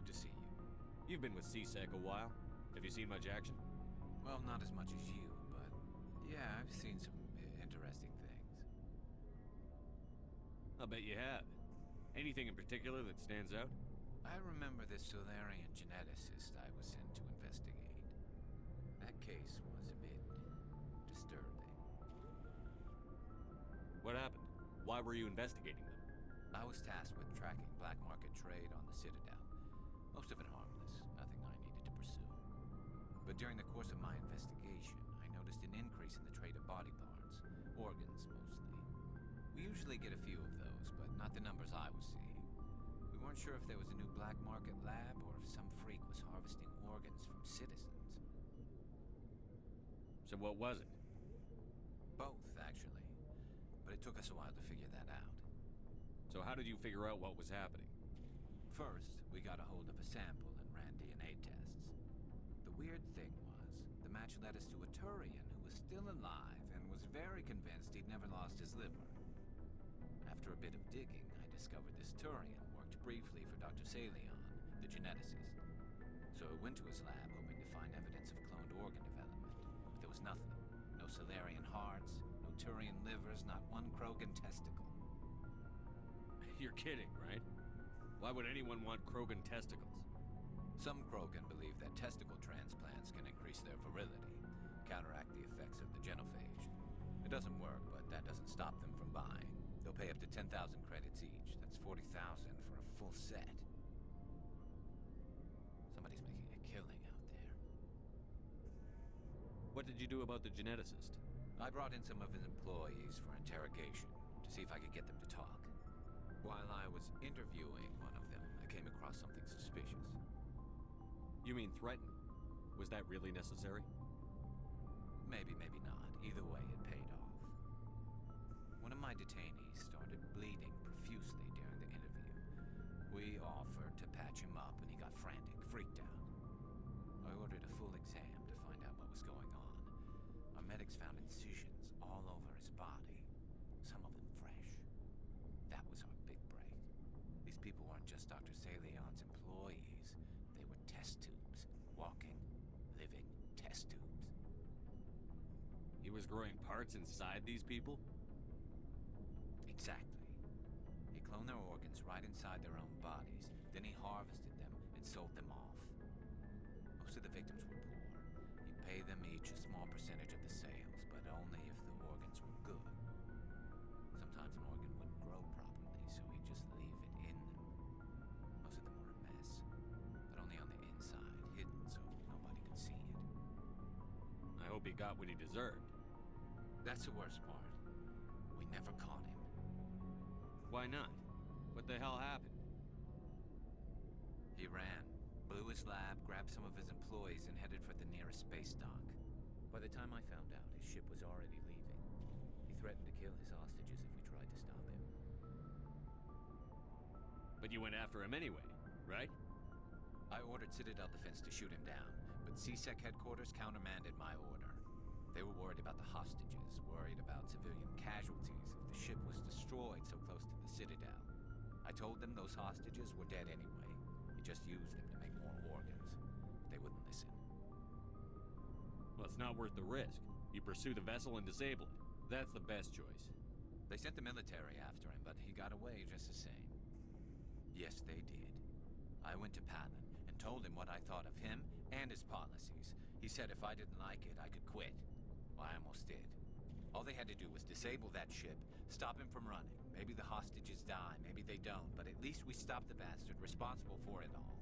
to see you. You've been with C-Sec a while. Have you seen much action? Well, not as much as you, but yeah, I've seen some interesting things. I'll bet you have. Anything in particular that stands out? I remember this Saleon geneticist I was sent to investigate. That case was a bit disturbing. What happened? Why were you investigating them? I was tasked with tracking black market trade on the Citadel. Most of it harmless, nothing I needed to pursue. But during the course of my investigation, I noticed an increase in the trade of body parts, organs mostly. We usually get a few of those, but not the numbers I was seeing. We weren't sure if there was a new black market lab or if some freak was harvesting organs from citizens. So what was it? Both, actually. But it took us a while to figure that out. So how did you figure out what was happening? First, we got a hold of a sample and ran DNA tests. The weird thing was, the match led us to a Turian who was still alive and was very convinced he'd never lost his liver. After a bit of digging, I discovered this Turian worked briefly for Dr. Saleon, the geneticist. So I went to his lab hoping to find evidence of cloned organ development, but there was nothing. No Salarian hearts, no Turian livers, not one Krogan testicle. You're kidding, right? Why would anyone want Krogan testicles? Some Krogan believe that testicle transplants can increase their virility, counteract the effects of the genophage. It doesn't work, but that doesn't stop them from buying. They'll pay up to 10,000 credits each. That's 40,000 for a full set. Somebody's making a killing out there. What did you do about the geneticist? I brought in some of his employees for interrogation to see if I could get them to talk. While I was interviewing one of them, I came across something suspicious. You mean threaten? Was that really necessary? Maybe, maybe not. Either way, it paid off. One of my detainees started bleeding profusely during the interview. We offered to patch him up and he got frantic, freaked out. I ordered a full exam to find out what was going on. Our medics found incisions all over his body, some of them fresh. That was our big break. These people weren't just Dr. Saleon's employees. They were test tubes. Walking, living test tubes. He was growing parts inside these people? Exactly. He cloned their organs right inside their own bodies. Then he harvested them and sold them off. Most of the victims were poor. He'd pay them each a small percentage of the sales, but only if the organs were good. Sometimes an organ wouldn't grow properly, so he'd just leave it in them. Most of them were a mess, but only on the inside, hidden so nobody could see it. I hope he got what he deserved. That's the worst part. We never caught him. Why not? What the hell happened? He ran, blew his lab, grabbed some of his employees, and headed for the nearest space dock. By the time I found out, his ship was already leaving. He threatened to kill his hostages if we tried to stop him. But you went after him anyway, right? I ordered Citadel Defense to shoot him down, but C-Sec headquarters countermanded my order. They were worried about the hostages, worried about civilian casualties if the ship was destroyed so close to the Citadel. I told them those hostages were dead anyway. He just used them to make more organs. But they wouldn't listen. Well, it's not worth the risk. You pursue the vessel and disable it. That's the best choice. They sent the military after him, but he got away just the same. Yes, they did. I went to Palin and told him what I thought of him and his policies. He said if I didn't like it, I could quit. Well, I almost did. All they had to do was disable that ship, stop him from running. Maybe the hostages die, maybe they don't, but at least we stopped the bastard responsible for it all.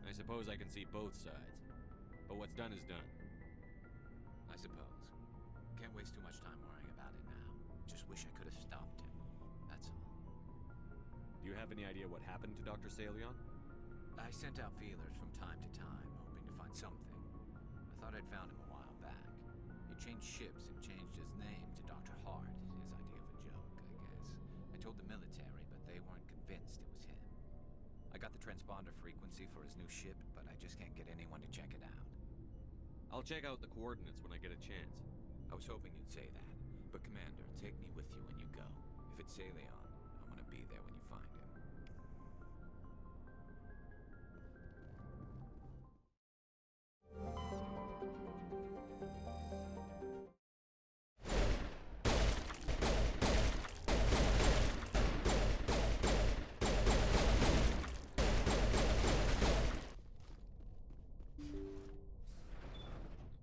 I suppose I can see both sides. But what's done is done. I suppose. Can't waste too much time worrying about it now. Just wish I could have stopped him. That's all. Do you have any idea what happened to Dr. Saleon? I sent out feelers from time to time, hoping to find something. I thought I'd found him a while back. He changed ships and changed his name to Dr. Hart, his idea of a joke, I guess. I told the military, but they weren't convinced it was him. I got the transponder frequency for his new ship, but I just can't get anyone to check it out. I'll check out the coordinates when I get a chance. I was hoping you'd say that. But Commander, take me with you when you go. If it's Saleon, be there when you find him.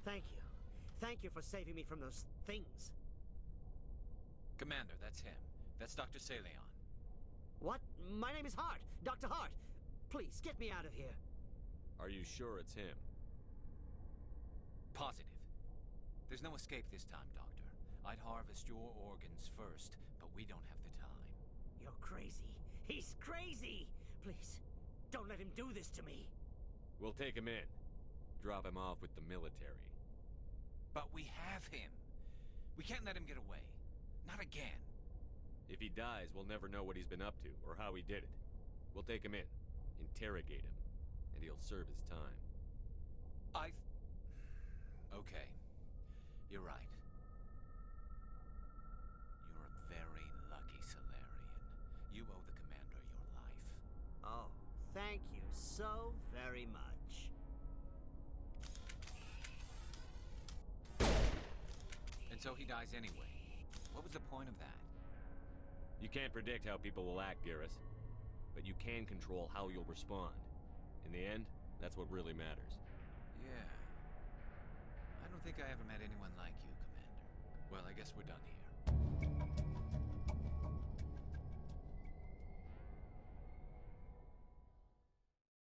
Thank you. Thank you for saving me from those things. Commander, that's him. That's Dr. Saleon. What? My name is Hart. Dr. Hart. Please, get me out of here. Are you sure it's him? Positive. There's no escape this time, Doctor. I'd harvest your organs first, but we don't have the time. You're crazy. He's crazy! Please, don't let him do this to me. We'll take him in. Drop him off with the military. But we have him. We can't let him get away. Not again. If he dies, we'll never know what he's been up to, or how he did it. We'll take him in, interrogate him, and he'll serve his time. Okay. You're right. You're a very lucky Salarian. You owe the Commander your life. Oh, thank you so very much. And so he dies anyway. What was the point of that? You can't predict how people will act, Garrus. But you can control how you'll respond. In the end, that's what really matters. Yeah. I don't think I ever met anyone like you, Commander. Well, I guess we're done here.